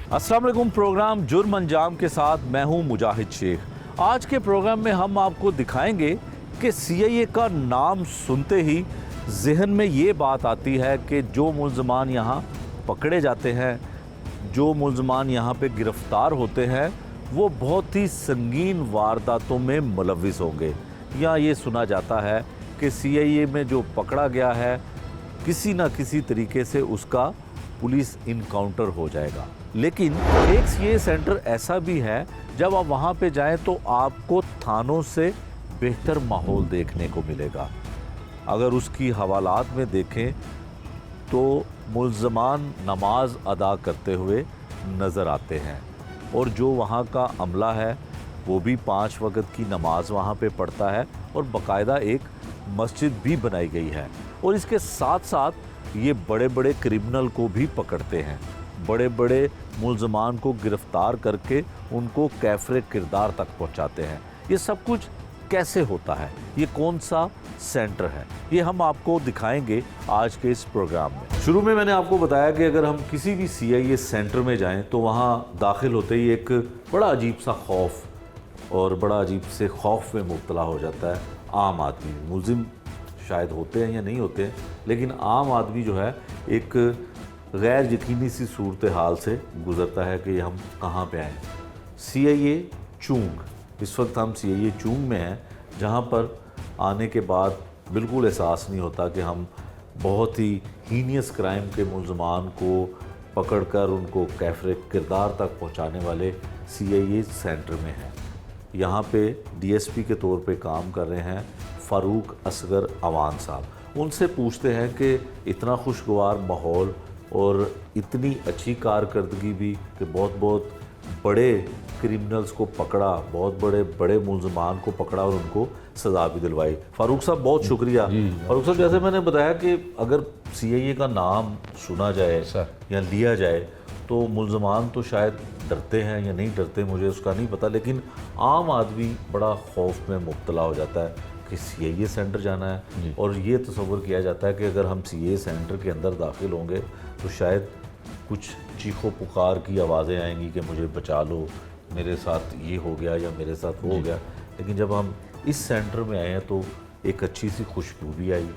अस्सलाम वालेकुम। प्रोग्राम जुर्म अंजाम के साथ मैं हूं मुजाहिद शेख। आज के प्रोग्राम में हम आपको दिखाएंगे कि सीआईए का नाम सुनते ही जहन में ये बात आती है कि जो मुल्ज़मान यहाँ पकड़े जाते हैं, जो मुल्ज़मान यहाँ पे गिरफ़्तार होते हैं, वो बहुत ही संगीन वारदातों में मुलव्विस होंगे। या ये सुना जाता है कि सीआईए में जो पकड़ा गया है किसी न किसी तरीके से उसका पुलिस इनकाउंटर हो जाएगा। लेकिन एक सीआईए सेंटर ऐसा भी है जब आप वहाँ पे जाएं तो आपको थानों से बेहतर माहौल देखने को मिलेगा। अगर उसकी हवालात में देखें तो मुल्ज़मान नमाज अदा करते हुए नज़र आते हैं और जो वहाँ का अमला है वो भी 5 वक्त की नमाज वहाँ पे पढ़ता है और बाकायदा एक मस्जिद भी बनाई गई है। और इसके साथ साथ ये बड़े बड़े क्रिमिनल को भी पकड़ते हैं, बड़े बड़े मुल्ज़मान को गिरफ़्तार करके उनको कैफ़रे किरदार तक पहुँचाते हैं। ये सब कुछ कैसे होता है, ये कौन सा सेंटर है, ये हम आपको दिखाएंगे आज के इस प्रोग्राम में। शुरू में मैंने आपको बताया कि अगर हम किसी भी सीआईए सेंटर में जाएं तो वहाँ दाखिल होते ही एक बड़ा अजीब सा खौफ और बड़ा अजीब से खौफ में मुब्तला हो जाता है आम आदमी। मुल्ज़िम शायद होते हैं या नहीं होते हैं, लेकिन आम आदमी जो है एक गैर यकीनी सी सूरत हाल से गुज़रता है कि हम कहाँ पे आए। सीआईए चूंग, इस वक्त हम सीआईए चूंग में हैं, जहाँ पर आने के बाद बिल्कुल एहसास नहीं होता कि हम बहुत ही हीनियस क्राइम के मुल्ज़मान को पकड़कर उनको कैफ़रे किरदार तक पहुँचाने वाले सीआईए सेंटर में हैं। यहाँ पे डीएसपी के तौर पे काम कर रहे हैं फ़ारूक असगर अवान साहब। उनसे पूछते हैं कि इतना खुशगवार माहौल और इतनी अच्छी कारकर्दगी भी कि बहुत बड़े क्रिमिनल्स को पकड़ा, बहुत बड़े मुल्ज़मान को पकड़ा और उनको सज़ा भी दिलवाई। फ़ारूक साहब बहुत शुक्रिया। फ़ारूक साहब, जैसे मैंने बताया कि अगर सीआईए का नाम सुना जाए या लिया जाए तो मुल्ज़मान तो शायद डरते हैं या नहीं डरते, मुझे उसका नहीं पता, लेकिन आम आदमी बड़ा खौफ में मुब्तला हो जाता है कि सीआईए सेंटर जाना है। और ये तसव्वुर किया जाता है कि अगर हम सीआईए सेंटर के अंदर दाखिल होंगे तो शायद कुछ चीखों पुकार की आवाज़ें आएंगी कि मुझे बचा लो, मेरे साथ ये हो गया या मेरे साथ वो हो गया। लेकिन जब हम इस सेंटर में आए हैं तो एक अच्छी सी खुशबू भी आई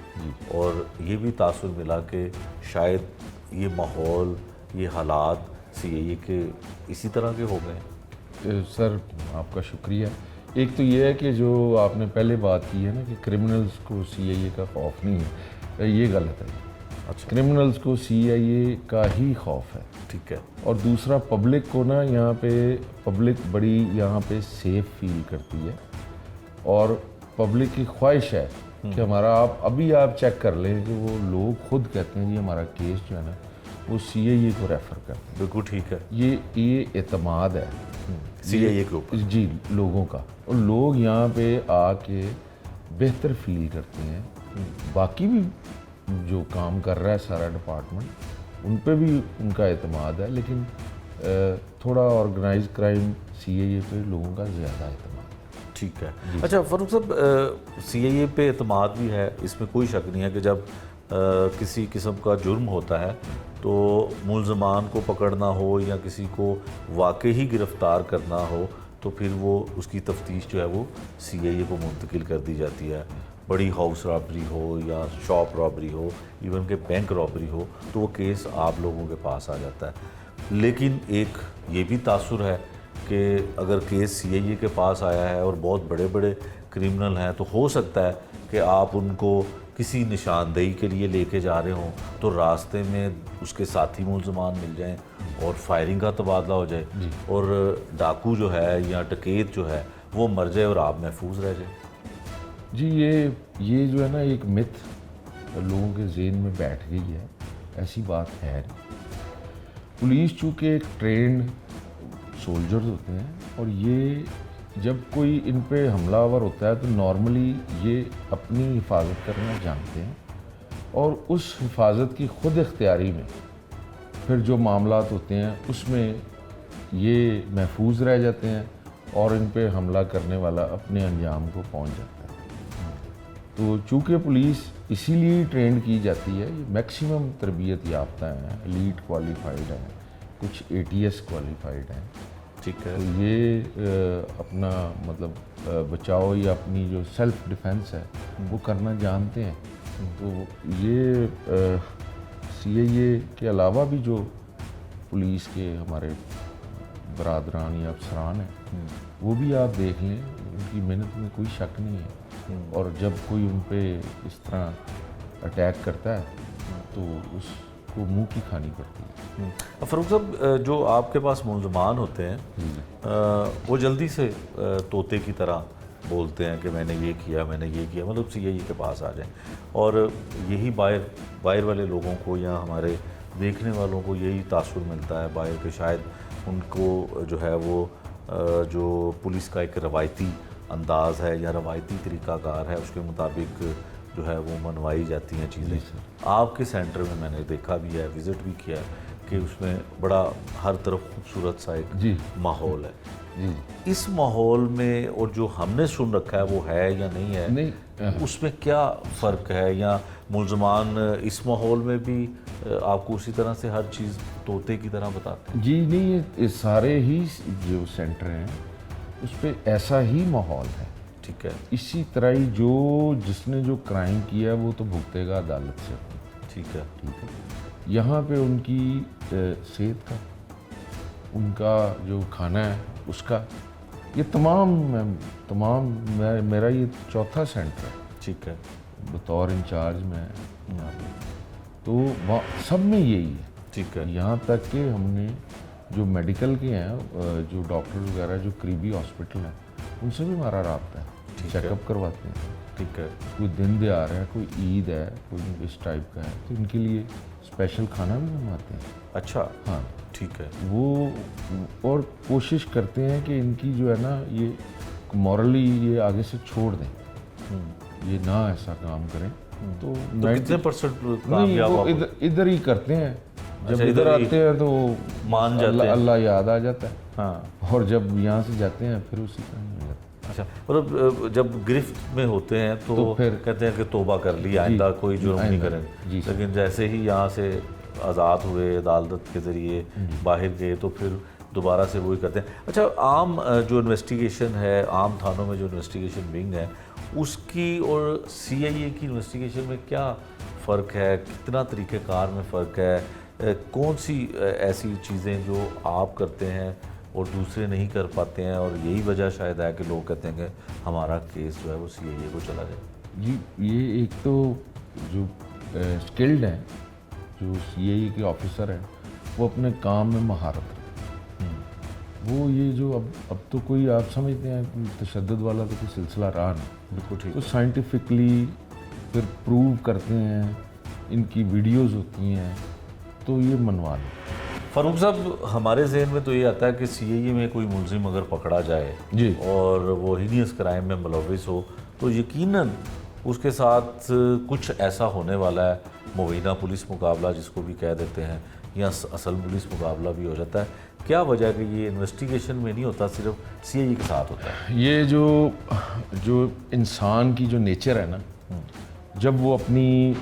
और ये भी तासुर मिला कि शायद ये माहौल, ये हालात सीआईए के इसी तरह के हो गए। सर आपका शुक्रिया। एक तो ये है कि जो आपने पहले बात की है ना कि क्रिमिनल्स को सीआईए का खौफ नहीं है, ये गलत है। अच्छा, क्रिमिनल्स को सीआईए का ही खौफ है। ठीक है। और दूसरा, पब्लिक को ना यहाँ पे पब्लिक बड़ी यहाँ पे सेफ फील करती है और पब्लिक की ख्वाहिश है कि हमारा आप चेक कर लें कि वो लोग खुद कहते हैं जी हमारा केस जो है ना वो सीआईए को रेफ़र करते हैं। बिल्कुल ठीक है। ये एतमाद है सीआईए के ऊपर जी लोगों का, और लोग यहाँ पे आके बेहतर फील करते हैं। बाकी भी जो काम कर रहा है सारा डिपार्टमेंट, उन पे भी उनका एतमाद है, लेकिन थोड़ा ऑर्गेनाइज क्राइम सीआईए पे लोगों का ज़्यादा एतमाद है। ठीक है। अच्छा फ़ारूक साहब, सीआईए पे एतमाद भी है, इसमें कोई शक नहीं है कि जब किसी किस्म का जुर्म होता है तो मुल्ज़मान को पकड़ना हो या किसी को वाकई ही गिरफ़्तार करना हो तो फिर वो उसकी तफ्तीश जो है वो सीआईए को मुंतकिल कर दी जाती है। बड़ी हाउस रॉबरी हो या शॉप रॉबरी हो, इवन के बैंक रॉबरी हो, तो वो केस आप लोगों के पास आ जाता है। लेकिन एक ये भी तासुर है कि अगर केस सीआईए के पास आया है और बहुत बड़े क्रिमिनल हैं तो हो सकता है कि आप उनको किसी निशानदेही के लिए लेके जा रहे हों तो रास्ते में उसके साथी मुल्ज़मान मिल जाएं और फायरिंग का तबादला हो जाए और डाकू जो है या डकैत जो है वो मर जाए और आप महफूज रह जाए। जी ये जो है ना एक मिथ लोगों के ज़हन में बैठ गई है, ऐसी बात है नहीं। पुलिस चूँकि एक ट्रेंड सोल्जर्स होते हैं और ये जब कोई इन पे हमलावर होता है तो नॉर्मली ये अपनी हिफाजत करना जानते हैं और उस हिफाजत की खुद इख्तियारी में फिर जो मामलात होते हैं उसमें ये महफूज रह जाते हैं और इन पे हमला करने वाला अपने अंजाम को पहुंच जाता है। तो चूँकि पुलिस इसीलिए ट्रेंड की जाती है, ये मैक्सिमम तरबियत याफ्ता हैं, एलीट क्वालिफाइड हैं, कुछ ATS क्वालिफाइड हैं। ठीक है। तो ये अपना मतलब बचाव या अपनी जो सेल्फ डिफेंस है वो करना जानते हैं। तो ये CAA के अलावा भी जो पुलिस के हमारे बरादरान या अफसरान हैं वो भी आप देख लें, उनकी मेहनत में कोई शक नहीं है। और जब कोई उन पे इस तरह अटैक करता है तो उसको मुंह की खानी पड़ती है। फारूक साहब, जो आपके पास मुलजमान होते हैं वो जल्दी से तोते की तरह बोलते हैं कि मैंने ये किया, मैंने ये किया, मतलब CAA के पास आ जाएं, और यही बाहर वाले लोगों को या हमारे देखने वालों को यही तासुर मिलता है बाहर के, शायद उनको जो है वो जो पुलिस का एक रवायती अंदाज़ है या रवायती तरीक़ाकार है उसके मुताबिक जो है वो मनवाई जाती हैं चीज़ें। आपके सेंटर में मैंने देखा भी है, विज़िट भी किया है कि उसमें बड़ा हर तरफ खूबसूरत सा एक माहौल है। जी। इस माहौल में और जो हमने सुन रखा है वो है या नहीं है, नहीं, उसमें क्या फ़र्क है? या मुलजमान इस माहौल में भी आपको उसी तरह से हर चीज़ तोते की तरह बताते हैं? जी नहीं, ये सारे ही जो सेंटर हैं उस पर ऐसा ही माहौल है। ठीक है। इसी तरह ही जिसने जो क्राइम किया वो तो भुगतेगा अदालत से। ठीक है। ठीक है। यहाँ पे उनकी सेहत का, उनका जो खाना है उसका, ये तमाम मेरा ये चौथा सेंटर है। ठीक है। बतौर इंचार्ज में तो सब में यही है। ठीक है। यहाँ तक कि हमने जो मेडिकल के हैं, जो डॉक्टर वगैरह जो करीबी हॉस्पिटल हैं उनसे भी हमारा राब्ता है, चेकअप करवाते हैं। ठीक है। कोई दिन दहाड़ है, कोई ईद है, कोई इस टाइप का है तो इनके लिए स्पेशल खाना भी बनवाते हैं। अच्छा। हाँ ठीक है। वो और कोशिश करते हैं कि इनकी जो है ना ये मॉरली ये आगे से छोड़ दें, ये ना ऐसा काम करें। तो कितने परसेंट नहीं, वो इधर ही करते हैं। जब इधर आते हैं तो मान जाते हैं, अल्लाह याद आ जाता है। हाँ। और जब यहाँ से जाते हैं फिर उसी तरह हो जाता है। अच्छा, मतलब जब गिरफ्त में होते हैं तो फिर कहते हैं कि तोबा कर ली, आइंदा कोई जुर्म नहीं करेंगे। लेकिन जैसे ही यहाँ से आज़ाद हुए अदालत के ज़रिए बाहर गए तो फिर दोबारा से वही करते हैं। अच्छा, आम जो इन्वेस्टिगेशन है, आम थानों में जो इन्वेस्टिगेशन विंग है उसकी और CAA की इन्वेस्टिगेशन में क्या फ़र्क है? कितना तरीक़ेकार में फ़र्क है? कौन सी ऐसी चीज़ें जो आप करते हैं और दूसरे नहीं कर पाते हैं, और यही वजह शायद है कि लोग कहते हैं कि हमारा केस जो है वो CAA को चला जाए? जी, ये एक तो जो स्किल्ड हैं, जो CAA के ऑफिसर हैं वो अपने काम में महारत रखते हैं। वो ये जो अब तो कोई आप समझते हैं तशद्दुद वाला तो कोई सिलसिला रहा नहीं। बिल्कुल ठीक। तो साइंटिफिकली फिर प्रूव करते हैं, इनकी वीडियोज़ होती हैं तो ये मनवा लें। फारूक साहब, हमारे जहन में तो ये आता है कि CAA में कोई मुलजिम अगर पकड़ा जाए जी और वो हीनियस क्राइम में मुलविस हो तो यकीनन उसके साथ कुछ ऐसा होने वाला है, मुबीना पुलिस मुकाबला जिसको भी कह देते हैं, या असल पुलिस मुकाबला भी हो जाता है। क्या वजह है कि ये इन्वेस्टिगेशन में नहीं होता, सिर्फ CAA के साथ होता है? ये जो इंसान की जो नेचर है ना, जब वो अपनी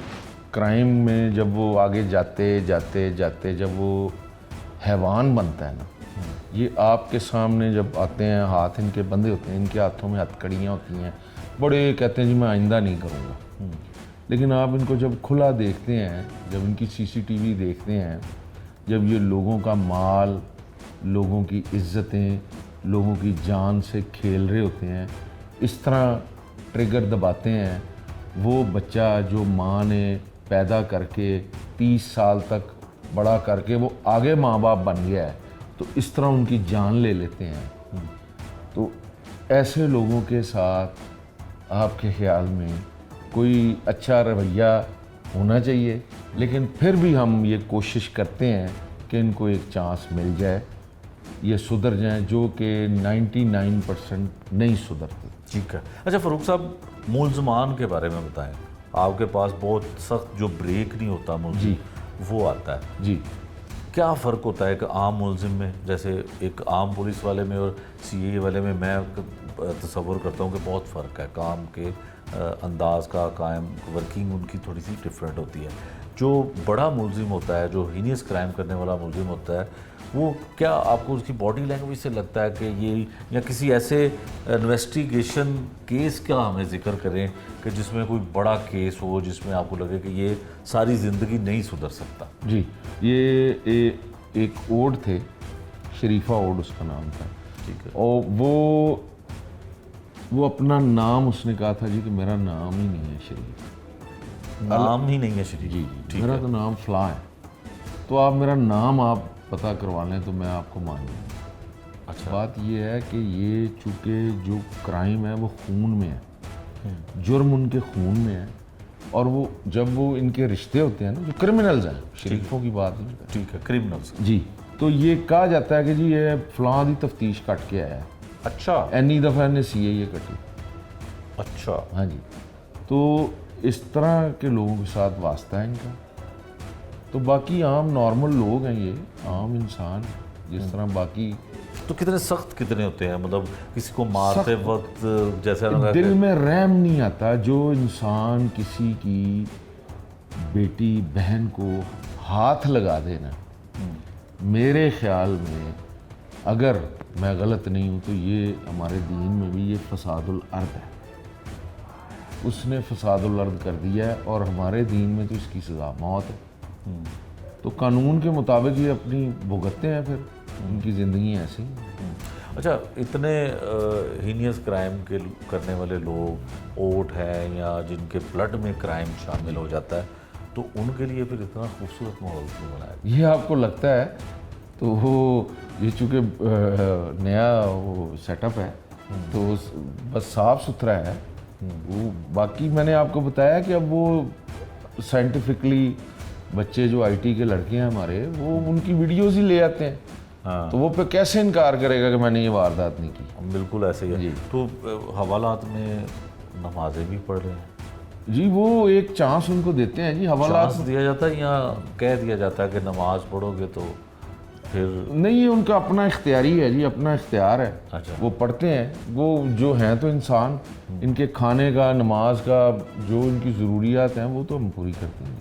क्राइम में जब वो आगे जाते जाते जब वो हैवान बनता है ना, ये आपके सामने जब आते हैं, हाथ इनके बंधे होते हैं, इनके हाथों में हथकड़ियाँ होती हैं, बड़े कहते हैं जी मैं आइंदा नहीं करूँगा। लेकिन आप इनको जब खुला देखते हैं, जब इनकी CCTV देखते हैं, जब ये लोगों का माल, लोगों की इज्जतें, लोगों की जान से खेल रहे होते हैं, इस तरह ट्रिगर दबाते हैं, वो बच्चा जो माँ ने पैदा करके 30 साल तक बड़ा करके वो आगे माँ बाप बन गया है, तो इस तरह उनकी जान ले लेते हैं। तो ऐसे लोगों के साथ आपके ख्याल में कोई अच्छा रवैया होना चाहिए, लेकिन फिर भी हम ये कोशिश करते हैं कि इनको एक चांस मिल जाए, ये सुधर जाएं, जो कि 99% नहीं सुधरते। ठीक है। अच्छा फारूक साहब, मुलजमान के बारे में बताएं। आपके पास बहुत सख्त जो ब्रेक नहीं होता मुलजिम, वो आता है जी। क्या फ़र्क होता है कि आम मुलजिम में, जैसे एक आम पुलिस वाले में और CAA वाले में? मैं तसव्वुर करता हूँ कि बहुत फ़र्क है काम के अंदाज का, कायम वर्किंग उनकी थोड़ी सी डिफरेंट होती है। जो बड़ा मुलजिम होता है, जो हीनियस क्राइम करने वाला मुलजिम होता है, वो क्या आपको उसकी बॉडी लैंग्वेज से लगता है कि ये, या किसी ऐसे इन्वेस्टिगेशन केस का हमें जिक्र करें कि जिसमें कोई बड़ा केस हो जिसमें आपको लगे कि ये सारी ज़िंदगी नहीं सुधर सकता? जी, एक ओड थे, शरीफा ओड उसका नाम था। ठीक है। और वो अपना नाम उसने कहा था जी कि मेरा नाम ही नहीं है शरीफ। नाम ही नहीं है शरीफ? जी ठीक मेरा है। तो नाम फलां है, तो आप मेरा नाम आप पता करवा लें तो मैं आपको मान लूँगा। अच्छा। बात ये है कि ये चूँकि जो क्राइम है वो खून में है, जुर्म उनके खून में है, और वो जब वो इनके रिश्ते होते हैं ना, जो क्रिमिनल्स हैं, शरीफों की बात नहीं कर। ठीक है, क्रिमिनल्स। जी, तो ये कहा जाता है कि जी ये फलां दी तफ्तीश कट के आया है, अच्छा एनी दफ़ा ने CIA कटी। अच्छा। हाँ जी, तो इस तरह के लोगों के साथ वास्ता है इनका। तो बाकी आम नॉर्मल लोग हैं, ये आम इंसान जिस तरह बाकी। तो कितने सख्त कितने होते हैं, मतलब किसी को मारते वक्त जैसे लगा दिल में रहम नहीं आता जो इंसान किसी की बेटी बहन को हाथ लगा देना। मेरे ख्याल में अगर मैं गलत नहीं हूँ तो ये हमारे दीन में भी ये फसादुल अर्द है, उसने फसादुल अर्द कर दिया है, और हमारे दीन में तो इसकी सज़ा मौत है। तो कानून के मुताबिक ये अपनी भुगतते हैं, फिर उनकी ज़िंदगी ऐसी। अच्छा, इतने हीनियस क्राइम के करने वाले लोग ओट है या जिनके ब्लड में क्राइम शामिल हो जाता है, तो उनके लिए फिर इतना खूबसूरत माहौल क्यों बनाया? ये आपको लगता है? तो वो ये चूँकि नया वो सेटअप है, तो बस साफ़ सुथरा है वो। बाकी मैंने आपको बताया कि अब वो साइंटिफिकली बच्चे जो IT के लड़के हैं हमारे, वो उनकी वीडियोस ही ले आते हैं। हाँ। तो वो पे कैसे इनकार करेगा कि मैंने ये वारदात नहीं की? बिल्कुल ऐसे ही है। जी। तो हवालात में नमाजें भी पढ़ रहे हैं? जी, वो एक चांस उनको देते हैं जी हवालात। चांस दिया जाता है या कह दिया जाता है कि नमाज पढ़ोगे तो फिर? नहीं, ये उनका अपना इख्तियारी है जी, अपना इख्तियार है। अच्छा। वो पढ़ते हैं, वो जो हैं तो इंसान, इनके खाने का, नमाज का, जो इनकी ज़रूरियात हैं वो तो हम पूरी करते हैं।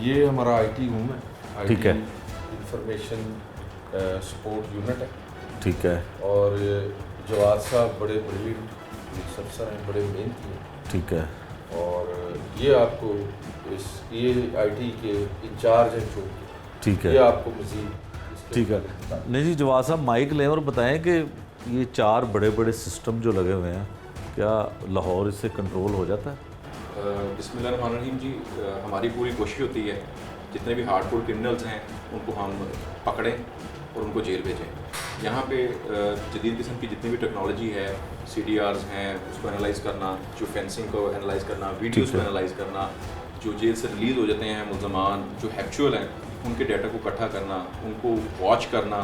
ये हमारा IT रूम है। ठीक है। इंफॉर्मेशन सपोर्ट यूनिट है। ठीक है। और जवाद साहब बड़े ब्रिलियंट पुलिस अफसर हैं, बड़े मेहनती हैं। ठीक है। और ये आपको ये IT के इंचार्ज हैं जो, ठीक ये है। आपको मज़ीद। ठीक है। नहीं जी, जवाद साहब माइक लें और बताएं कि ये 4 बड़े बड़े सिस्टम जो लगे हुए हैं, क्या लाहौर इससे कंट्रोल हो जाता है? बिस्मिल्लाहिर्रहमानिर्रहीम जी, हमारी पूरी कोशिश होती है जितने भी हार्डकोर क्रिमिनल्स हैं उनको हम पकड़ें और उनको जेल भेजें। यहाँ पे जदीद किस्म की जितनी भी टेक्नोलॉजी है, CDRs हैं, उसको एनालाइज़ करना, जो फेंसिंग को एनालाइज़ करना, वीडियोज़ को एनालाइज़ करना, जो जेल से रिलीज़ हो जाते हैं मुल्ज़मान जो हैक्चुअल हैं, उनके डाटा को इकट्ठा करना, उनको वॉच करना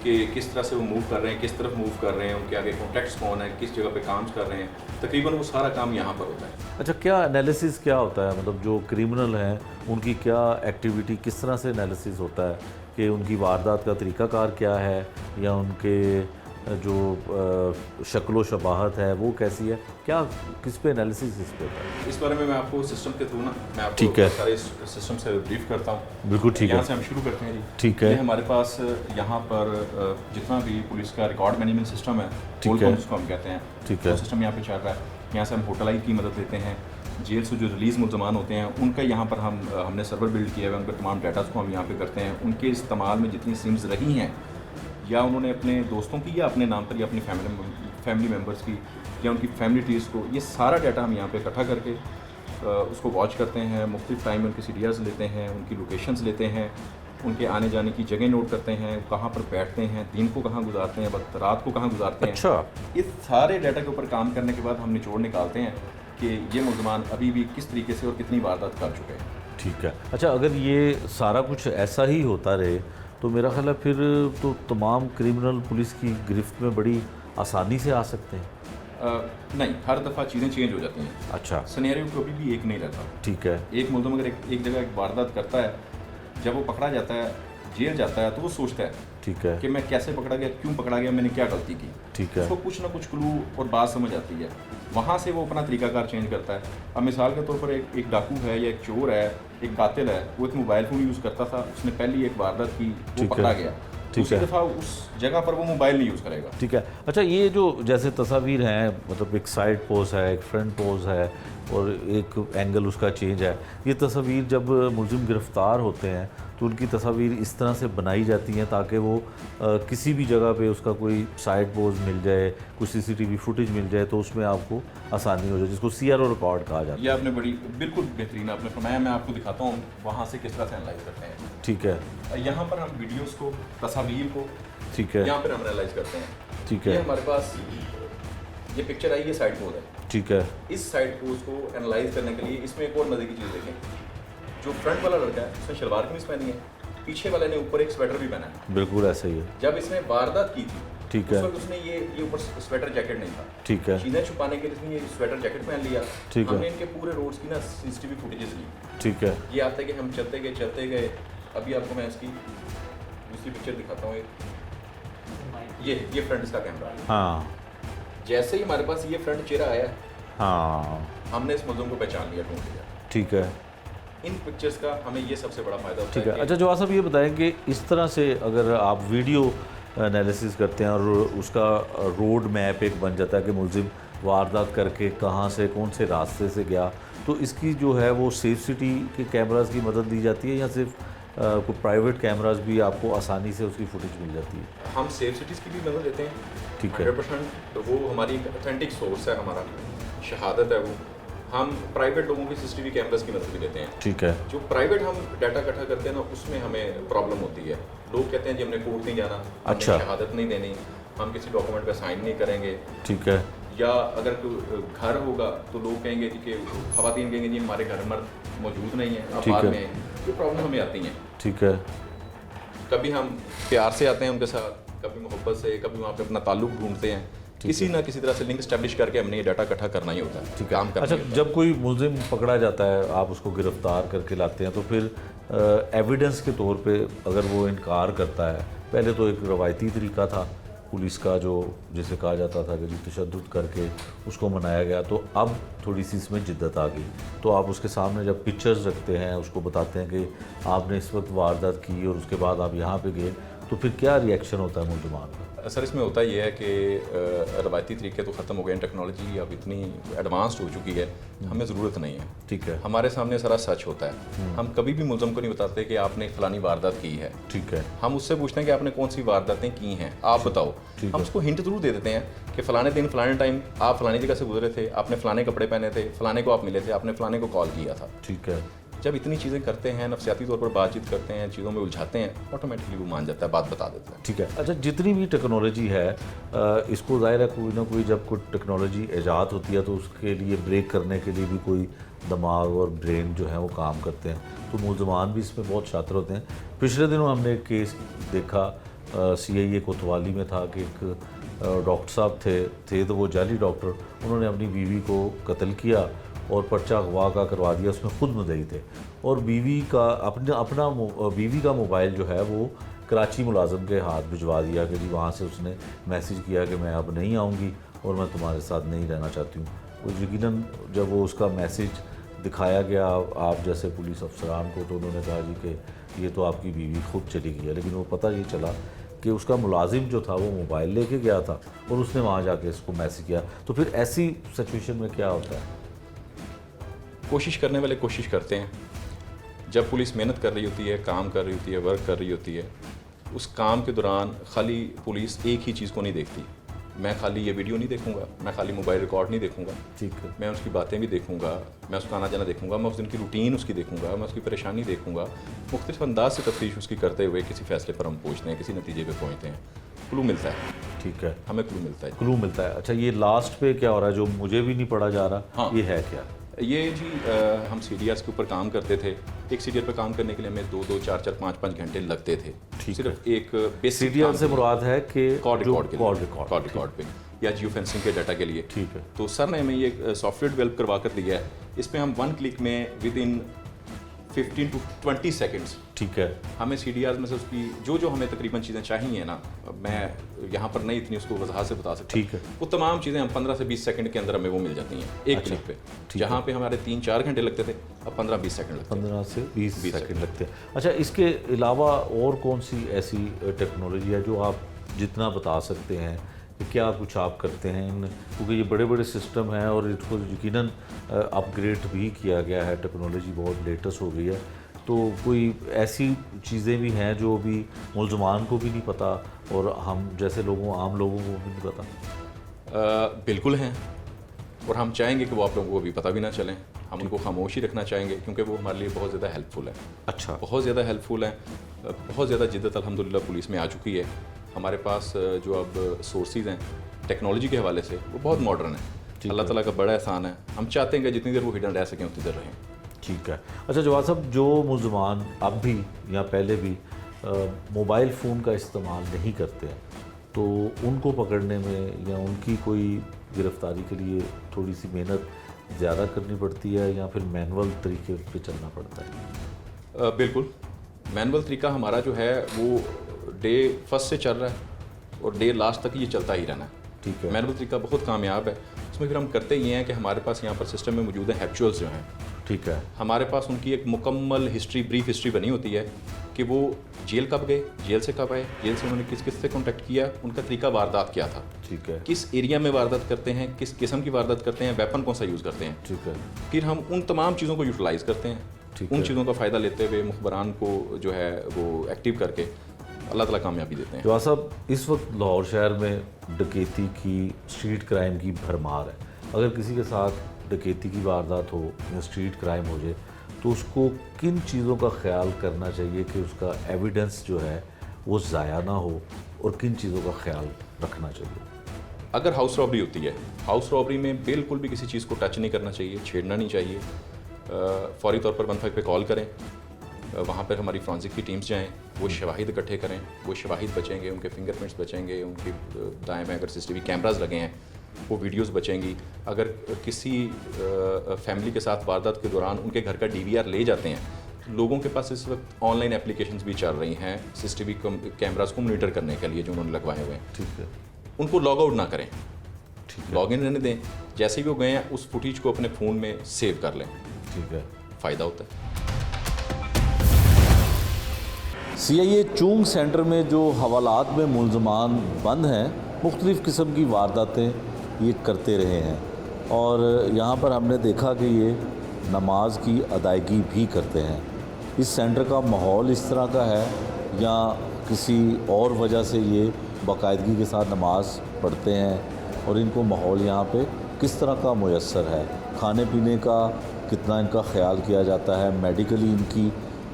कि किस तरह से वो मूव कर रहे हैं, किस तरफ मूव कर रहे हैं, उनके आगे कॉन्टैक्ट्स कौन है, किस जगह पे काम कर रहे हैं, तकरीबन वो सारा काम यहाँ पर होता है। अच्छा, क्या एनालिसिस क्या होता है, मतलब जो क्रिमिनल हैं उनकी क्या एक्टिविटी, किस तरह से एनालिसिस होता है कि उनकी वारदात का तरीक़ाकार क्या है, या उनके जो शक्लो शबाहत है वो कैसी है, क्या किस पे एनालिसिस इस पे होता है? इस बारे में मैं आपको सिस्टम के थ्रू ना मैं आपको ठीक है। सारे सिस्टम से ब्रीफ करता हूँ। बिल्कुल ठीक है। यहाँ से हम शुरू करते हैं जी। ठीक है। ये हमारे पास यहाँ पर जितना भी पुलिस का रिकॉर्ड मैनेजमेंट सिस्टम है, ठीक है। उसको हम कहते हैं, ठीक है। वो सिस्टम यहाँ पे चल रहा है। यहाँ से हम होटल की मदद लेते हैं, जेल से जो रिलीज़ मुल्ज़मान होते हैं उनका यहाँ पर हमने सर्वर बिल्ड किया है, उनके तमाम डाटास को हम यहाँ पे करते हैं। उनके इस्तेमाल में जितनी सिम्स रही हैं, या उन्होंने अपने दोस्तों की या अपने नाम पर या अपनी फैमिली मेम्बर्स की या उनकी फैमिली ट्रीज़ को, ये सारा डाटा हम यहाँ पे इकट्ठा करके उसको वॉच करते हैं। मुख्तलिफ टाइम में उनके CDRs लेते हैं, उनकी लोकेशंस लेते हैं, उनके आने जाने की जगह नोट करते हैं, कहाँ पर बैठते हैं, दिन को कहाँ गुजारते हैं, वक्त रात को कहाँ गुजारते हैं। अच्छा। इस सारे डाटा के ऊपर काम करने के बाद हम निचोड़ निकालते हैं कि ये मुल्ज़मान अभी भी किस तरीके से और कितनी वारदात कर चुके हैं। ठीक है। अच्छा, अगर ये सारा कुछ ऐसा ही होता रहे तो मेरा ख्याल है फिर तो तमाम क्रिमिनल पुलिस की गिरफ्त में बड़ी आसानी से आ सकते हैं। नहीं, हर दफ़ा चीज़ें चेंज हो जाती हैं। अच्छा। सिनेरियो कभी भी एक नहीं रहता। ठीक है। एक मुल्ज़िम अगर एक जगह एक वारदात करता है, जब वो पकड़ा जाता है जेल जाता है तो वो सोचता है ठीक है, कि मैं कैसे पकड़ा गया, क्यों पकड़ा गया, मैंने क्या गलती की। ठीक है, उसको कुछ ना कुछ क्लू और बात समझ आती है, वहाँ से वो अपना तरीकाकार चेंज करता है। अब मिसाल के तौर पर एक डाकू है या एक चोर है, एक कातिल है, वो एक मोबाइल फ़ोन यूज़ करता था, उसने पहली एक वारदात की, वो ठीक पकड़ा है, गया, ठीक दूसरी है। दफ़ा उस जगह पर वो मोबाइल नहीं यूज़ करेगा। ठीक है। अच्छा, ये जो जैसे तस्वीर हैं, मतलब एक साइड पोज है, एक फ्रंट पोज है और एक एंगल उसका चेंज है, ये तस्वीर जब मुलजिम गिरफ़्तार होते हैं तो उनकी तस्वीर इस तरह से बनाई जाती हैं ताकि वो किसी भी जगह पे उसका कोई साइड पोज मिल जाए, कुछ CCTV फुटेज मिल जाए तो उसमें आपको आसानी हो जाए, जिसको CRO रिकॉर्ड कहा जाता ये आपने बड़ी बिल्कुल बेहतरीन आपने फरमाया। मैं आपको दिखाता हूँ वहाँ से किस तरह से एनालाइज करते हैं। है। ठीक है, यहाँ पर हम वीडियोस को, तस्वीर को ठीक है, यहाँ पर हम एनालाइज करते हैं। ठीक ये है, हमारे पास ये पिक्चर आई, ये साइड पोज है। ठीक है, इस साइड पोज को एनालाइज करने के लिए इसमें एक और मजे की चीज़ देखें। जो फ्रंट वाला लड़का है उसने शलवार कमीज पहनी है, पीछे वाले ने ऊपर एक स्वेटर भी पहना है। बिल्कुल ऐसा ही है। जब इसने वारदात की थी ठीक उस है, वक्त उसने ये ऊपर स्वेटर जैकेट नहीं था, ठीक है, चीज़ें छुपाने के लिए इसने ये स्वेटर जैकेट पहन लिया। ठीक है। हमने इनके पूरे रोड्स की ना CCTV फुटेजेस ली। ठीक है, ये आता है कि हम चलते गए। अभी आपको मैं इसकी दूसरी पिक्चर दिखाता हूँ। ये फ्रंट इसका कैमरा है। हाँ, जैसे ही हमारे पास ये फ्रंट चेहरा आया, हाँ, हमने इस मुलज़िम को पहचान लिया, ढूंढ लिया। ठीक है, इन पिक्चर्स का हमें ये सबसे बड़ा फ़ायदा होता ठीक है। कि अच्छा जवाब साहब, ये बताएं कि इस तरह से अगर आप वीडियो एनालिसिस करते हैं और उसका रोड मैप एक बन जाता है कि मुलजिम वारदात करके कहाँ से, कौन से रास्ते से गया, तो इसकी जो है वो सेफ सिटी के कैमरास की मदद दी जाती है या सिर्फ कोई प्राइवेट कैमरास भी आपको आसानी से उसकी फुटेज मिल जाती है? हम सेफ सिटीज़ की भी मदद लेते हैं। ठीक है, 100% तो वो हमारी ऑथेंटिक सोर्स है, हमारा शहादत है वो। हम प्राइवेट लोगों की CCTV कैमरास की मदद भी लेते हैं। ठीक है, जो प्राइवेट हम डाटा इकट्ठा करते हैं ना, उसमें हमें प्रॉब्लम होती है। लोग कहते हैं जी हमने कोर्ट नहीं जाना, हमने अच्छा। शहादत नहीं देनी, हम किसी डॉक्यूमेंट पे साइन नहीं करेंगे, ठीक है, या अगर कोई घर होगा तो लोग कहेंगे जी कि ख़वातीन कहेंगे जी हमारे घर मर्द मौजूद नहीं है, आप ठीक बाद है। में आएं। ये प्रॉब्लम हमें आती हैं। ठीक है, कभी हम प्यार से आते हैं उनके साथ, कभी मोहब्बत से, कभी वहाँ पे अपना ताल्लुक ढूंढते हैं। किसी ना किसी तरह से लिंक स्टैब्लिश करके हमने ये डाटा इकट्ठा करना ही होता है, काम करना अच्छा, ही होता है। जब कोई मुलजिम पकड़ा जाता है, आप उसको गिरफ्तार करके लाते हैं तो फिर एविडेंस के तौर पे अगर वो इनकार करता है, पहले तो एक रवायती तरीका था पुलिस का जो जिसे कहा जाता था कि जी तशद्दुद करके उसको मनाया गया, तो अब थोड़ी सी इसमें जिद्दत आ गई। तो आप उसके सामने जब पिक्चर्स रखते हैं, उसको बताते हैं कि आपने इस वक्त वारदात की और उसके बाद आप यहाँ पे गए, तो फिर क्या रिएक्शन होता है मुलजमान का? सर इसमें होता ये है कि रवायती तरीके तो ख़त्म हो गए हैं, टेक्नोलॉजी अब इतनी एडवांस्ड हो चुकी है, हमें ज़रूरत नहीं है। ठीक है, हमारे सामने सारा सच होता है। हम कभी भी मुलज़म को नहीं बताते कि आपने फलानी वारदात की है। ठीक है, हम उससे पूछते हैं कि आपने कौन सी वारदातें की हैं, आप बताओ। ठीक हम है। उसको हिंट जरूर दे देते हैं कि फ़लाने दिन फ़लाने टाइम आप फ़लानी जगह से गुजरे थे, आपने फ़लाने कपड़े पहने थे, फ़लाने को आप मिले थे, आपने फ़लाने को कॉल किया था। ठीक है, जब इतनी चीज़ें करते हैं, नफसियाती तौर पर बातचीत करते हैं, चीज़ों में उलझाते हैं, ऑटोमेटिकली वो मान जाता है, बात बता देता है। ठीक है। अच्छा, जितनी भी टेक्नोलॉजी है इसको ज़ाहिर है कोई ना कोई जब कोई टेक्नोलॉजी ईजाद होती है तो उसके लिए ब्रेक करने के लिए भी कोई दिमाग और ब्रेन जो है वो काम करते हैं, तो मुलजमान भी इसमें बहुत शातिर होते हैं। पिछले दिनों हमने एक केस देखा CIA कोतवाली में था कि एक डॉक्टर साहब थे तो वो जाली डॉक्टर, उन्होंने अपनी बीवी को कत्ल किया और पर्चा अगवा का करवा दिया, उसमें खुद मुद्दई थे, और बीवी का मोबाइल जो है वो कराची मुलाजम के हाथ भिजवा दिया कि जी वहाँ से उसने मैसेज किया कि मैं अब नहीं आऊँगी और मैं तुम्हारे साथ नहीं रहना चाहती हूँ। तो यकीनन जब वो उसका मैसेज दिखाया गया आप जैसे पुलिस अफसरान को, तो उन्होंने कहा जी कि ये तो आपकी बीवी खुद चली गई है, लेकिन वो पता ये चला कि उसका मुलाजिम जो था वो मोबाइल लेके गया था और उसने वहाँ जाके इसको मैसेज किया। तो फिर ऐसी सिचुएशन में क्या होता है? कोशिश करने वाले कोशिश करते हैं। जब पुलिस मेहनत कर रही होती है, काम कर रही होती है, वर्क कर रही होती है, उस काम के दौरान खाली पुलिस एक ही चीज़ को नहीं देखती। मैं खाली ये वीडियो नहीं देखूंगा, मैं खाली मोबाइल रिकॉर्ड नहीं देखूंगा, ठीक है, मैं उसकी बातें भी देखूंगा, मैं उसका आना जाना देखूंगा, मैं उस दिन की रूटीन उसकी देखूंगा, मैं उसकी परेशानी देखूंगा। मुख्तलिफ अंदाज से तफ्तीश उसकी करते हुए किसी फैसले पर हम पहुँचते हैं, किसी नतीजे पर पहुँचते हैं, क्लू मिलता है। ठीक है, हमें क्लू मिलता है। क्लू मिलता है। अच्छा, ये लास्ट पे क्या हो रहा है जो मुझे भी नहीं पढ़ा जा रहा? हाँ। ये है क्या? ये जी हम CDRs के ऊपर काम करते थे। एक CDR पर काम करने के लिए हमें 2-2, 4-4, 5-5 घंटे लगते थे। ठीक सिर्फ एक बेसिक CDR से मुराद है कि कॉल रिकॉर्ड के लिए, रिकॉर्ड कॉल रिकॉर्ड पे या जियो फेंसिंग के डाटा के लिए। ठीक है, तो सर ने हमें ये सॉफ्टवेयर डेवलप करवा कर दिया है। इस पे हम 1 क्लिक में विद इन 15 to 20 सेकंड्स। ठीक है। हमें CDRs में से उसकी जो हमें तकरीबन चीज़ें चाहिए ना, मैं यहाँ पर नहीं इतनी उसको वजाहत से बता सकता। ठीक है। वो तमाम चीज़ें हम 15 से 20 सेकंड के अंदर हमें वो मिल जाती हैं एक क्लिक पे। जहाँ पे हमारे 3-4 घंटे लगते थे, अब 15-20 सेकंड लगते हैं। 15 से 20 सेकंड लगते हैं। अच्छा, इसके अलावा और कौन सी ऐसी टेक्नोलॉजी है जो आप जितना बता सकते हैं कि क्या कुछ आप करते हैं क्योंकि ये बड़े बड़े सिस्टम हैं और इसको यकीनन अपग्रेड भी किया गया है, टेक्नोलॉजी बहुत लेटेस्ट हो गई है, तो कोई ऐसी चीज़ें भी हैं जो अभी मुलजमान को भी नहीं पता और हम जैसे आम लोगों को भी नहीं पता? बिल्कुल हैं, और हम चाहेंगे कि वो आप लोगों को भी पता भी ना चलें। हम उनको खामोशी रखना चाहेंगे क्योंकि वो हमारे लिए बहुत ज़्यादा हेल्पफुल है। अच्छा। बहुत ज़्यादा हेल्पफुल है, बहुत ज़्यादा जिद्दत अल्हम्दुलिल्लाह पुलिस में आ चुकी है। हमारे पास जो अब सोर्सेज हैं टेक्नोलॉजी के हवाले से वो बहुत मॉडर्न है। अल्लाह ताला का बड़ा एहसान है, हम चाहते हैं कि जितनी देर वो हिडन रह सकें उतनी देर रहें। ठीक है। अच्छा जवाब साहब, जो मुलजमान अब भी या पहले भी मोबाइल फ़ोन का इस्तेमाल नहीं करते हैं तो उनको पकड़ने में या उनकी कोई गिरफ़्तारी के लिए थोड़ी सी मेहनत ज़्यादा करनी पड़ती है या फिर मैनुअल तरीके पे चलना पड़ता है? बिल्कुल, मैनुअल तरीका हमारा जो है वो डे फर्स्ट से चल रहा है और डे लास्ट तक ये चलता ही रहना है। ठीक है। मैनुअल तरीका बहुत कामयाब है। उसमें फिर हम करते ये हैं कि हमारे पास यहाँ पर सिस्टम में मौजूद है हैप्चुअल्स जो हैं। ठीक है। हमारे पास उनकी एक मुकम्मल हिस्ट्री, ब्रीफ हिस्ट्री बनी होती है कि वो जेल कब गए, जेल से कब आए, जेल से उन्होंने किस किस से कॉन्टैक्ट किया, उनका तरीका वारदात क्या था, ठीक है, किस एरिया में वारदात करते हैं, किस किस्म की वारदात करते हैं, वेपन कौन सा यूज़ करते हैं। ठीक है। फिर हम उन तमाम चीज़ों को यूटिलाइज़ करते हैं, उन चीज़ों का फ़ायदा लेते हुए मुखबरान को जो है वो एक्टिव करके अल्लाह ताला कामयाबी देते हैं। जवाब साहब, इस वक्त लाहौर शहर में डकैती की, स्ट्रीट क्राइम की भरमार है। अगर किसी के साथ डकैती की वारदात हो या स्ट्रीट क्राइम हो जाए तो उसको किन चीज़ों का ख्याल करना चाहिए कि उसका एविडेंस जो है वो ज़ाया ना हो और किन चीज़ों का ख्याल रखना चाहिए? अगर हाउस रॉबरी होती है, हाउस रॉबरी में बिल्कुल भी किसी चीज़ को टच नहीं करना चाहिए, छेड़ना नहीं चाहिए। फौरी तौर पर 15 पे कॉल करें, वहाँ पर हमारी फ्रांसिक की टीम्स जाएँ, वो शवाहिद इकट्ठे करें, वो शवाहिद बचेंगे, उनके फिंगरप्रिंट्स बचेंगे, उनके दाएँ में अगर CCTV कैमरास लगे हैं वो वीडियोस बचेंगी। अगर किसी फैमिली के साथ वारदात के दौरान उनके घर का DVR ले जाते हैं, लोगों के पास इस वक्त ऑनलाइन एप्लीकेशंस भी चल रही हैं CCTV कैमरास को मॉनिटर करने के लिए जो उन्होंने लगवाए हुए हैं। ठीक है। उनको लॉग आउट ना करें, ठीक है। लॉग इन रहने दें, जैसे भी वो गए हैं उस फुटेज को अपने फ़ोन में सेव कर लें, ठीक है, फ़ायदा होता है। CIA चूंग सेंटर में जो हवालात में मुलजमान बंद हैं, मुख्तलिफ़ किस्म की वारदातें ये करते रहे हैं और यहाँ पर हमने देखा कि ये नमाज की अदायगी भी करते हैं। इस सेंटर का माहौल इस तरह का है या किसी और वजह से ये बाकायदगी के साथ नमाज पढ़ते हैं और इनको माहौल यहाँ पे किस तरह का मुयस्सर है, खाने पीने का कितना इनका ख्याल किया जाता है, मेडिकली इनकी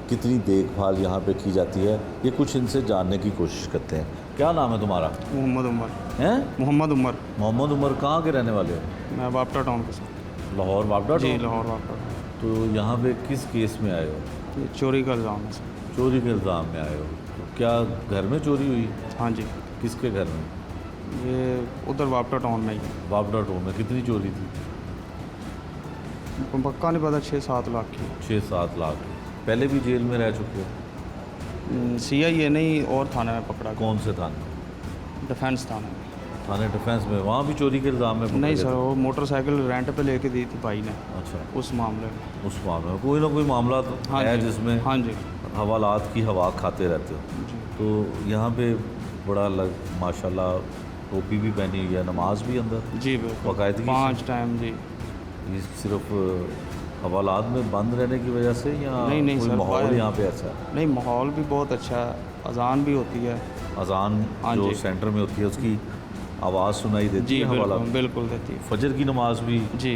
कितनी देखभाल यहाँ पे की जाती है, ये कुछ इनसे जानने की कोशिश करते हैं। क्या नाम है तुम्हारा? मोहम्मद उमर। हैं? मोहम्मद उमर। मोहम्मद उमर कहाँ के रहने वाले हो? मैं वापटा टाउन के साथ। लाहौर वापटा? जी लाहौर वापटा। तो यहाँ पे किस केस में आए हो? ये चोरी का इल्ज़ाम है सर। चोरी के इल्ज़ाम में आए हो। तो क्या घर में चोरी हुई? हाँ जी। किसके घर में? ये उधर वापटा टाउन में ही है। वापटा टाउन में कितनी चोरी थी? पक्का नहीं पता, 6-7 लाख की। 6-7 लाख। पहले भी जेल में रह चुके हो? CIA नहीं और थाने में पकड़ा। कौन से थाने? डिफेंस थाने। थाने डिफेंस में? वहाँ भी चोरी के इल्ज़ाम में पकड़े नहीं गए सर, थे? वो मोटरसाइकिल रेंट पे लेके दी थी भाई ने। अच्छा। उस मामले में। उस मामले में कोई ना कोई मामला तो हाँ है जी। जिसमें हाँ जी। हवालात की हवा खाते रहते हो। जी। तो यहाँ पे बड़ा माशाल्लाह टोपी भी पहनी हुई है, नमाज भी अंदर जी बिल्कुल, बाकायदगी 5 टाइम। जी ये सिर्फ हवालात में बंद रहने की वजह से या नहीं कोई सर, माहौल बाहर- यहाँ पे ऐसा है? नहीं, माहौल भी बहुत अच्छा है, अजान भी होती है। अजान हाँ जो जी। सेंटर में होती है उसकी आवाज़ सुनाई देती जी है हवालात बिल्कुल में? बिल्कुल देती है। फजर की नमाज भी जी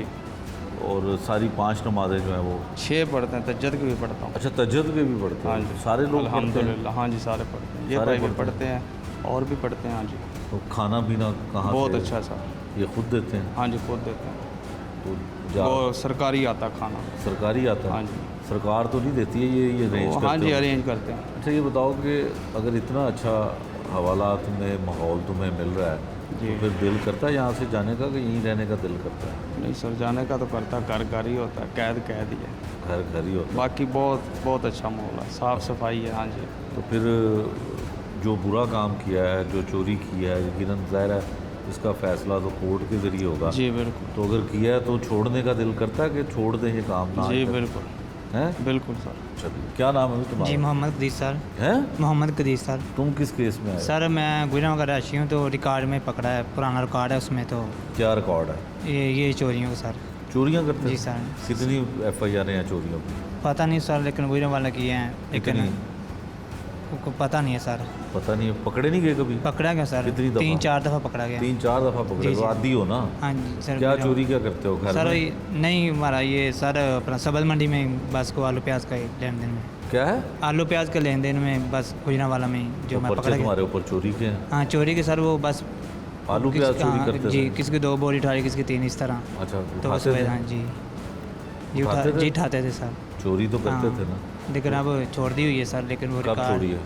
और सारी 5 नमाजें जो हैं वो? 6 पढ़ते हैं, तहज्जुद की भी पढ़ता हूँ। अच्छा, तहज्जुद के भी पढ़ते हाँ हैं? जी। सारे लोग पढ़ते हैं? अल्हम्दुलिल्लाह, हाँ जी सारे पढ़ते हैं। ये सारे भाई भी पढ़ते पढ़ते हैं और भी पढ़ते हैं। हाँ जी। तो खाना पीना कहाँ बहुत से? अच्छा सर। ये खुद देते हैं? हाँ जी खुद देते हैं। तो जा वो सरकारी आता खाना। सरकारी आता हाँ है? जी। सरकार तो नहीं देती है, ये अरेंज वो करते हाँ जी हो? अरेंज करते हैं। अच्छा, ये बताओ कि अगर इतना अच्छा हवालात में माहौल तुम्हें मिल रहा है जी। तो फिर दिल करता है यहाँ से जाने का कि यहीं रहने का दिल करता है? नहीं सर, जाने का तो करता, घर घर ही होता है, कैद कैद ही है। घर घर ही होता है। बाकी बहुत बहुत अच्छा माहौल है, साफ़ सफाई है। हाँ जी। तो फिर जो बुरा काम किया है, जो चोरी किया है, यकीनन ज़ाहिर है इसका फैसला तो कोर्ट के ज़रिए होगा। जी बिल्कुल। तो अगर किया है तो छोड़ने का दिल करता है कि छोड़ दें ये काम ना? जी बिल्कुल हैं? बिल्कुल सर। चलिए, क्या नाम है तुम्हारा? जी मोहम्मद कदीस सर। हैं? मोहम्मद कदीस सर। तुम किस केस में आए? सर मैं गुजरात का राशि हूँ, तो रिकॉर्ड में पकड़ा है, पुराना रिकॉर्ड है उसमें। तो क्या रिकॉर्ड है? ये चोरियों का सर। चोरियां करते जी हैं? सर। कितनी FIR हैं चोरियों की? पता नहीं सर, लेकिन गुजरात वाला किए हैं, लेकिन कितनी? को पता नहीं है सर। पता नहीं, पकड़े नहीं गए कभी? पकड़ा गया सर, कितनी दफ़ा? 3-4 दफ़ा पकड़ा गया। 3-4 दफ़ा पकड़े? जी, तो जी। आदी हो ना? हाँ जी सर। क्या गुजरात- चोरी क्या करते हो घर सर में? नहीं, हमारा ये सर अपना सबल मंडी में बस को आलू प्याज का लेन देन में, क्या है? आलू प्याज के लेन देन में बस गुजरात वाला में जो तो मैं पर्चे पकड़ा गया। तुम्हारे ऊपर चोरी के हैं? हाँ चोरी के सर, वो बस आलू प्याज चोरी करते जी, थे? किसी की 2 बोरी उठाई, किसी की 3, इस तरह। अच्छा, तो उस उठाते वजह थे? हाँ जी, जी उठाते थे? जी उठाते थे सर। चोरी तो करते हाँ। थे ना? लेकिन अब छोड़ दी हुई है सर, लेकिन वो कब रिकॉर्ड छोड़ी है?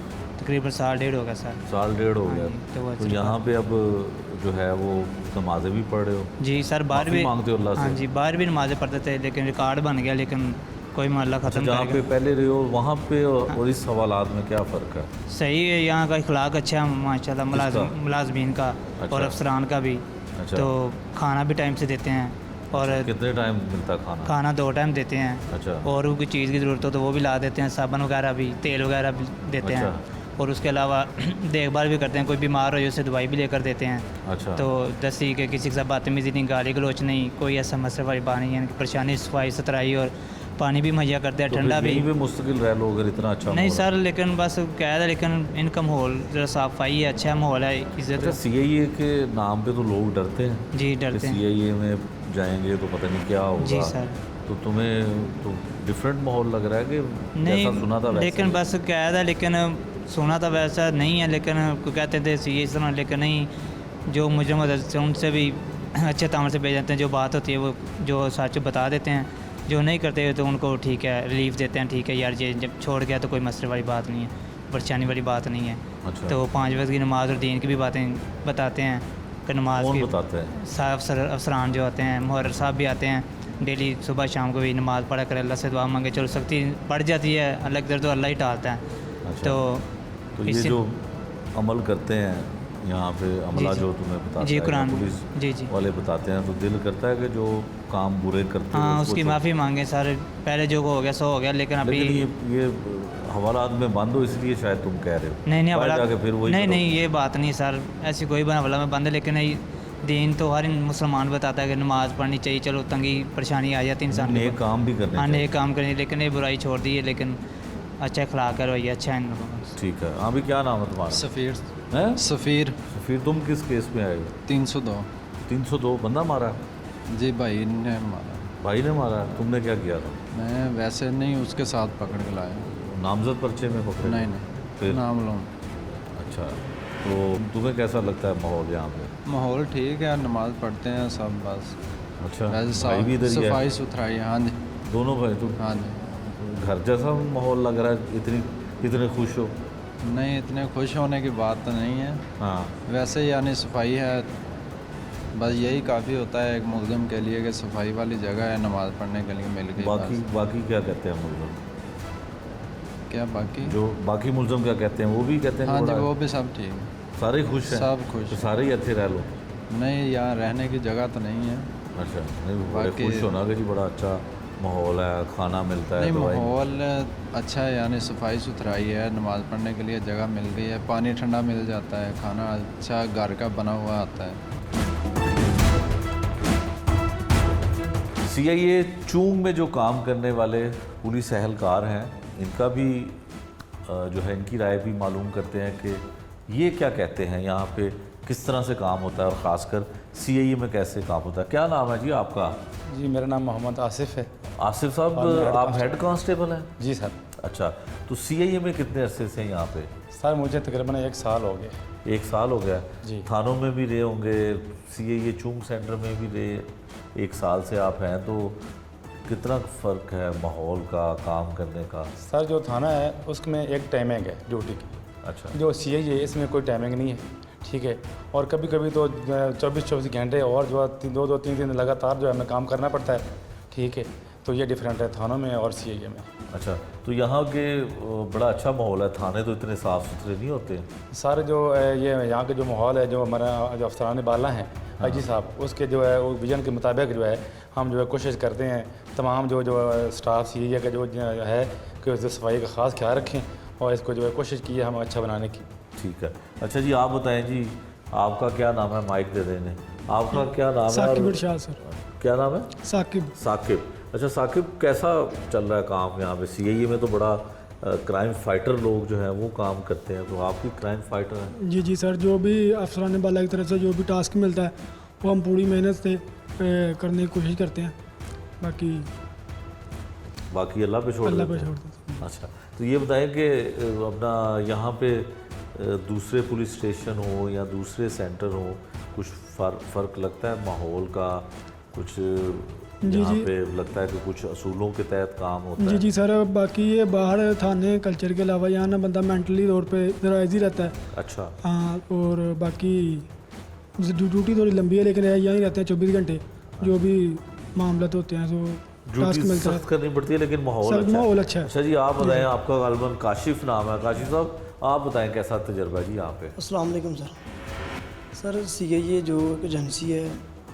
तकरीबन 1.5 साल हो गया सर। 1.5 साल हो हाँ गया। जी, तो वो तो अच्छा यहाँ पे अब जो है वो नमाजें भी पढ़ रहे हो? जी सर, बाहर माफ़ी भी मांगते हो अल्लाह हाँ से? जी, बाहर भी नमाज़ें पढ़ते थे, लेकिन रिकॉर्ड बन गया, लेकिन कोई मामला अच्छा, ख़त्म जहाँ कर पे गया। पहले रहे हो वहाँ पे और इस सवालात में क्या फ़र्क है? सही है, यहाँ का इखलाक अच्छा है माशाल्लाह, किसका? मुलाजमीन का अच्छा। और अफसरान का भी। अच्छा। तो खाना भी टाइम से देते हैं, और कितने टाइम मिलता खाना? खाना 2 टाइम देते हैं। अच्छा। और कोई चीज़ की ज़रूरत हो तो वो भी ला देते हैं, साबुन वगैरह भी, तेल वगैरह भी देते हैं। अच्छा। और उसके अलावा देखभाल भी करते हैं, कोई बीमार हो उसे दवाई भी लेकर देते हैं। अच्छा। तो दस्ती के किसी के साथ बदतमीज़ी नहीं, गाली गलोच नहीं, कोई ऐसा मसले वाली बात नहीं है। परेशानी, सफाई सुथराई और पानी भी मुहैया करते हैं, तो ठंडा फिर भी। यहीं पे मुस्तकिल रह लो अगर इतना अच्छा नहीं माहौल सर, लेकिन बस कैद है, लेकिन इनका माहौल जरा सफाई है, अच्छा माहौल है, है। इज्जत। अच्छा, CIA के नाम पे तो लोग डरते हैं जी कि डरते हैं। CIA में जाएंगे तो पता नहीं क्या होगा। जी सर। तो तुम्हें तो डिफरेंट माहौल लग रहा है कि जैसा सुना था नहीं, वैसे लेकिन ही? बस कैद है, लेकिन सुना था वैसा नहीं है, लेकिन कोई कहते थे ये इस तरह, लेकिन नहीं, जो मुझे मदद उनसे भी अच्छे तामर से भेज जाते हैं, जो बात होती है वो जो सच बता देते हैं, जो नहीं करते तो उनको ठीक है रिलीफ देते हैं, ठीक है यार ये जब छोड़ गया तो कोई मसले वाली बात नहीं है, परेशानी वाली बात नहीं है। अच्छा। तो 5 वक्त की नमाज और दीन की भी बातें बताते हैं कि नमाज कौन की बताते हैं? साहब अफसरान जो आते हैं, मुहर्र साहब भी आते हैं, डेली सुबह शाम को भी नमाज़ पढ़ा कर अल्लाह से दुआ मांगे, चलो सख्ती बढ़ जाती है, अल्लाह की तरफ तो अल्लाह ही टालता है। अच्छा। तो तो ये इससे- जो अमल करते हैं यहाँ पे अमला जी। जो तुम्हें बताता जी, है या कुरान। पुलिस जी, जी। वाले बताते हैं, तो दिल करता है कि जो काम बुरे करते हैं हाँ उसको उसकी छोड़- माफ़ी मांगे सर, पहले जो हो गया सो हो गया, लेकिन अभी लेकिन ये हवालात में बंद हो इसलिए शायद तुम कह रहे हो। नहीं बाहर हवाला जाके फिर वही नहीं करो। नहीं, ये बात नहीं सर, ऐसी कोई हवाला में बंद है, लेकिन ये दीन तो हर मुसलमान बताता है कि नमाज़ पढ़नी चाहिए, चलो तंगी परेशानी आ जाती है इंसान नेक काम भी करने हाँ चाहिए। नेक काम करनी, लेकिन ये बुराई छोड़ दी है, लेकिन अच्छा अखलाक है, रवैया अच्छा है इन लोगों का। ठीक है। हाँ भी, क्या नाम है तुम्हारा? सफ़ीर हैं? सफ़ीर फिर तुम किस केस में आए हो? 302 302 बंदा मारा? जी भाई ने मारा। भाई ने मारा? तुमने क्या किया था? मैं वैसे नहीं, उसके साथ पकड़ के लाया। नामजद पर्चे में पकड़े? नहीं फिर? नहीं, नाम लूँ। अच्छा, तो तुम्हें कैसा लगता है माहौल यहाँ पे? माहौल ठीक है, नमाज़ पढ़ते हैं सब, बस अच्छा, वैसे भाई भी इधर ही है? सफाई सुथराई, हाँ जी दोनों भाई? तुम हाँ जी। घर जैसा माहौल लग रहा है, इतने खुश हो? नहीं, इतने खुश होने की बात तो नहीं है, हाँ। वैसे यानी सफाई है, बस यही काफ़ी होता है एक मुल्ज़िम के लिए कि सफाई वाली जगह है, नमाज़ पढ़ने के लिए मिल गई। बाकी क्या कहते हैं मुल्ज़िम? क्या बाकी? जो बाकी मुल्ज़िम क्या कहते हैं, वो भी कहते हैं हाँ कि जी, बड़ा- वो भी सब ठीक है। सारे खुश हैं? सब खुश। तो सारे ही अच्छे रह लो। नहीं, यहाँ रहने की जगह तो नहीं है। अच्छा, नहीं बड़े बाकी- खुश होना कि जी बड़ा अच्छा माहौल है, खाना मिलता है, नहीं, दवाई- माहौल अच्छा है, यानी सफाई सुथराई है, नमाज़ पढ़ने के लिए जगह मिल गई है, पानी ठंडा मिल जाता है, खाना अच्छा घर का बना हुआ आता है। CIA चूंग में जो काम करने वाले पुलिस एहलकार हैं, इनका भी जो है इनकी राय भी मालूम करते हैं कि ये क्या कहते हैं यहाँ पे, किस तरह से काम होता है और ख़ासकर CIA में कैसे काम होता है। क्या नाम है जी आपका? जी मेरा नाम मोहम्मद आसिफ है। आसिफ साहब, और मैं हेड आप हेड कांस्टेबल हैं? जी सर। अच्छा, तो CIA में कितने अरसे से हैं यहाँ पे? सर मुझे तकरीबन 1 साल हो गए। 1 साल हो गया। जी। थानों में भी रहे होंगे, CIA चूंग सेंटर में भी रहे, 1 साल से आप हैं, तो कितना फ़र्क है माहौल का, काम करने का? सर जो थाना है उसमें एक टाइमिंग है ड्यूटी की, अच्छा। जो CIA है इसमें कोई टाइमिंग नहीं है, ठीक है। और कभी कभी तो 24-24 घंटे और जो है 2-2-3 दिन लगातार जो है हमें काम करना पड़ता है, ठीक है। तो ये डिफरेंट है थानों में और CIA में। अच्छा, तो यहाँ के बड़ा अच्छा माहौल है, थाने तो इतने साफ़ सुथरे नहीं होते हैं। सारे जो ये यहाँ के जो माहौल है, जो हमारा जो अफसरान बाला हैं IG साहब, उसके जो है वो विजन के मुताबिक जो है हम जो है कोशिश करते हैं तमाम जो स्टाफ CIA का जो है कि उसकी सफाई का ख़ास ख्याल रखें और इसको जो है कोशिश की है हम अच्छा बनाने की। ठीक है। अच्छा जी, आप बताएं जी, आपका क्या नाम है? माइक दे देने। आपका क्या नाम है? साकिब इरशाद सर। क्या नाम है? साकिब। साकिब। अच्छा साकिब, कैसा चल रहा है काम यहाँ पे? CIA में तो बड़ा क्राइम फाइटर लोग जो हैं वो काम करते हैं, तो आप भी क्राइम फाइटर हैं? जी सर, जो भी अफसरान बाला की तरफ से जो भी टास्क मिलता है वो हम पूरी मेहनत से करने की कोशिश करते हैं। बाकी अल्लाह पे छोड़ अल्लाह पे देते हैं। छोड़ देते हैं। अच्छा, तो ये बताएं कि अपना यहाँ पे दूसरे पुलिस स्टेशन हो या दूसरे सेंटर हो, कुछ फ़र्क लगता है माहौल का? कुछ यहाँ पे लगता है कि कुछ असूलों के तहत काम होता है? जी सर, बाकी ये बाहर थाने कल्चर के अलावा यहाँ ना बंदा मेंटली तौर पे ज़रा ईजी रहता है। अच्छा। हाँ, और बाकी ड्यूटी थोड़ी लंबी है, लेकिन यहाँ ही रहते हैं 24 घंटे। जो भी मामला होते हैं तो टास्क मिलता है, सख्त करनी पड़ती है, लेकिन माहौल अच्छा है। अच्छा जी, आप बताएं, आपका गालबन काशिफ नाम है। काशिफ साहब, आप बताएं कैसा तजर्बा है जी यहाँ पे? अस्सलाम वालेकुम सर। सर CIA जो एजेंसी है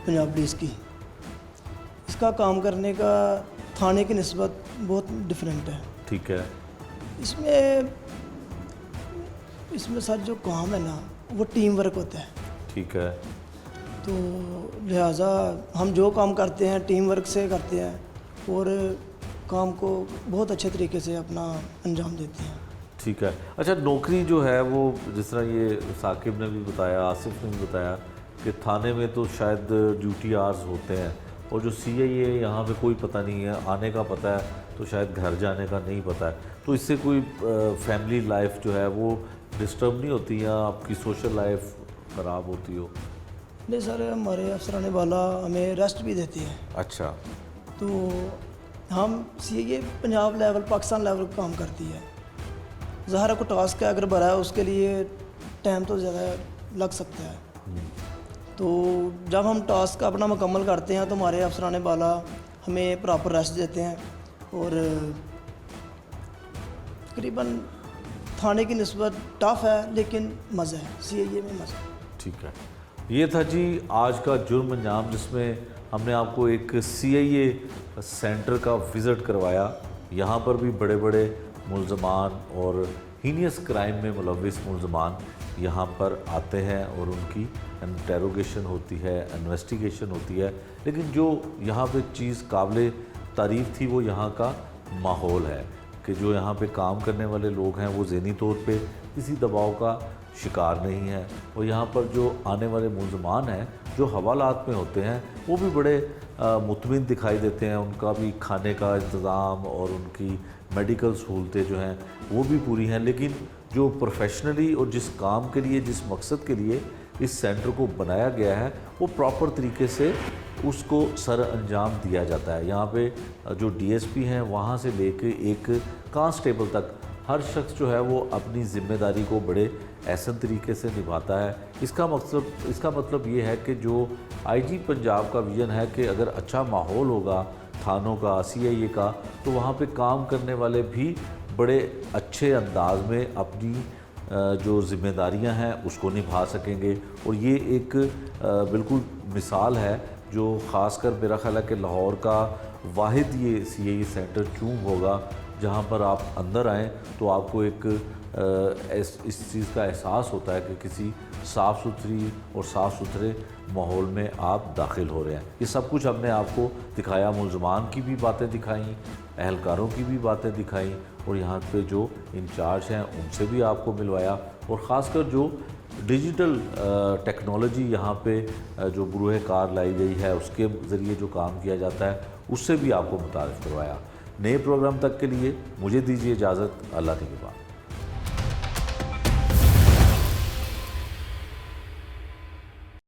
पंजाब पुलिस की, इसका काम करने का थाने की निस्बत बहुत डिफरेंट है। ठीक है। इसमें सर जो काम है ना वो टीम वर्क होता है। ठीक है। तो लिहाजा हम जो काम करते हैं टीम वर्क से करते हैं और काम को बहुत अच्छे तरीके से अपना अंजाम देते हैं। ठीक है। अच्छा, नौकरी जो है वो जिस तरह ये साकिब ने भी बताया, आसिफ ने भी बताया कि थाने में तो शायद ड्यूटी आवर्स होते हैं, और जो CIA यहाँ पे कोई पता नहीं है, आने का पता है तो शायद घर जाने का नहीं पता है, तो इससे कोई फैमिली लाइफ जो है वो डिस्टर्ब नहीं होती या आपकी सोशल लाइफ ख़राब होती हो? नहीं सर, हमारे अफसरान बाला हमें रेस्ट भी देते हैं। अच्छा। तो हम CIA Punjab level Pakistan level काम करती है। ज़ाहिर को टास्क है, अगर बड़ा है उसके लिए टाइम तो ज़्यादा लग सकता है। तो जब हम टास्क अपना मुकम्मल करते हैं तो हमारे अफसरान बाला हमें प्रॉपर रेस्ट देते हैं और तकरीबन थाने की निस्बत टफ है, लेकिन मज़ा है CIA में, मज़ा। ठीक है। ये था जी आज का जुर्म अंजाम, जिसमें हमने आपको एक CIA सेंटर का विज़िट करवाया। यहाँ पर भी बड़े बड़े मुल्ज़मान और हीनियस क्राइम में मुलव्विस मुल्ज़मान यहाँ पर आते हैं और उनकी इंटेरोगेशन होती है, इन्वेस्टिगेशन होती है। लेकिन जो यहाँ पे चीज़ काबिल तारीफ़ थी वो यहाँ का माहौल है कि जो यहाँ पे काम करने वाले लोग हैं वो ज़हनी तौर पे किसी दबाव का शिकार नहीं है, और यहाँ पर जो आने वाले मुल्ज़मान हैं जो हवालात में होते हैं वो भी बड़े मुतमिन दिखाई देते हैं। उनका भी खाने का इंतज़ाम और उनकी मेडिकल सहूलतें जो हैं वो भी पूरी हैं। लेकिन जो प्रोफेशनली और जिस काम के लिए, जिस मकसद के लिए इस सेंटर को बनाया गया है, वो प्रॉपर तरीके से उसको सर अंजाम दिया जाता है। यहाँ पे जो DSP हैं वहाँ से लेके एक कांस्टेबल तक हर शख्स जो है वो अपनी ज़िम्मेदारी को बड़े एहसन तरीके से निभाता है। इसका मतलब ये है कि जो IG पंजाब का विज़न है कि अगर अच्छा माहौल होगा थानों का, CIA का, तो वहाँ पे काम करने वाले भी बड़े अच्छे अंदाज में अपनी जो ज़िम्मेदारियां हैं उसको निभा सकेंगे। और ये एक बिल्कुल मिसाल है जो ख़ासकर मेरा ख्याल है कि लाहौर का वाहिद ये CIA सेंटर क्यों होगा जहाँ पर आप अंदर आएँ तो आपको एक इस चीज़ का एहसास होता है कि किसी साफ़ सुथरी और साफ़ सुथरे माहौल में आप दाखिल हो रहे हैं। ये सब कुछ हमने आपको दिखाया, मुल्ज़मान की भी बातें दिखाई, अहलकारों की भी बातें दिखाई, और यहाँ पे जो इंचार्ज हैं उनसे भी आपको मिलवाया, और ख़ासकर जो डिजिटल टेक्नोलॉजी यहाँ पे जो बरूह कार लाई गई है उसके ज़रिए जो काम किया जाता है उससे भी आपको मुतारिफ़ करवाया। नए प्रोग्राम तक के लिए मुझे दीजिए इजाज़त। अल्लाह के बाद।